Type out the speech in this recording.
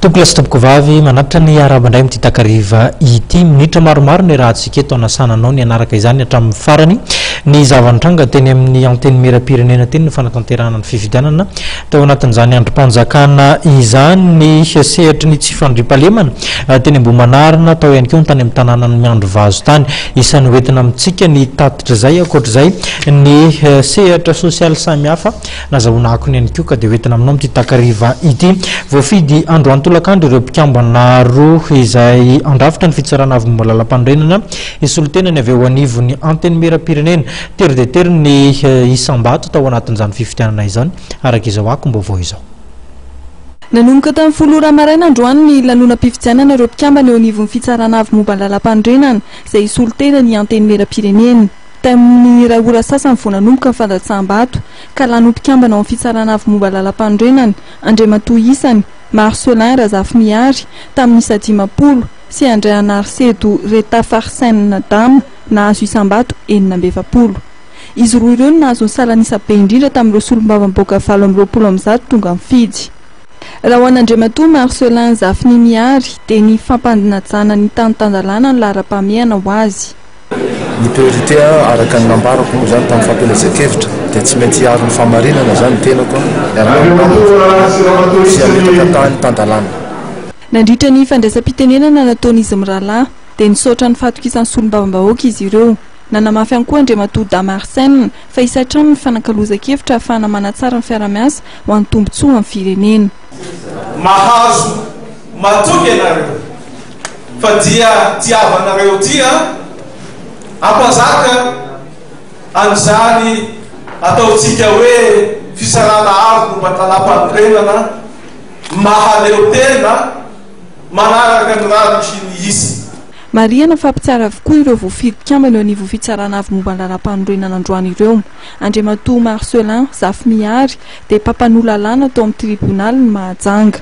Tompolasa tompoko vavy manatitra ny arabandray amin'ity takariva ity minitra maromaro ny rahantsika eto anasananao ny anaraka izany hatramin'ny farany ny zavantranga teny amin'ny anteny mera-pirenena teny ny fanatanterahana ny fifidianana tao anatin'izany androm-panjakana izany ny sehatra ny tsy fandrimpalemana teny Ambohimanarina tao ihany koa ny tany amin'ny tanàna ny Miandro Vazo tany isan'ny hoentina amintsika ny tatitra zay akoatr'izay ny sehatra sosialy samihafa nazahoana akony ihany koa ka dia hoentina aminao amin'ity takariva ity voafidy andro antolakandro ireo mpikambana roa izay andrafitra ny fitsarana avy momba lalam-pandrenana isolotena ny avy eo anivon'ny anteny mera-pirenena tery dia tery ny isam-bato tao anatin'izany fifidianana izany araka izao ako mba vao izao. Nanomboka tamin'ny folo ora maraina androany ny lanonam-pifidianana ireo mpikambana eo anivon'ny fitsarana avy momba lalam-pandrenana izay isolotena ny anteny mera-pirenena. Tamin'ny iray ora sasany vao nanomboka ny fandratsaham-bato ka lany mpikambana ao amin'ny fitsarana avy momba lalam-pandrenana Andriamatoa Isany, Marcelin Razafimiary tamin'ny isa 10 sy Andray Anarsedo Reta Farsen Dama nahazo isam-bato 920. Izy roa ireo nahazo ny salanisa be indrindra tamin'ireo solombavam-boaka 720 tonga amin'ny fidy. Raha ho an'Andriamatoa Marcelin Razafimiary dia ny fampandinajana ny tany-tandalàna ny lara-pameana ho azy. Ny priorité araka ny nambarako moa zany tamin'ny fampelezan-kevitra dia tsy maintsy hiaro ny famarinana zany tenako sy ametaka tany tandalàna. Nandritra ny fandraisam-pitenenana nataon'izy mirahalahy dia nisaotra ny fatokisan'ny solombavam-bahoaka izy ireo. Nanamafy ihany koa Andriamatoa Damarsen fa isatrano ny fanakalozan-kevitra ahafahana manatsara ny fiara-miasa ho an'ny tombotsoa amin'ny firenena. Mahazo matoky ianareo fa dia tiavanareo dia ampazaka an'izany ataontsika hoe fisarana avy momba lalam-pandrenana mahaleo tena manaraka ny raha misy ny isy. Mariana fampitsara avokoa ireo voafidi-kambana eo anivon'ny fitsarana avy momba lalam-pandrenana androany ireo. Andriamatoa Marcelin Razafimiary dia mpampanolo lalàna tao amin'ny tribunal ny Mahajanga.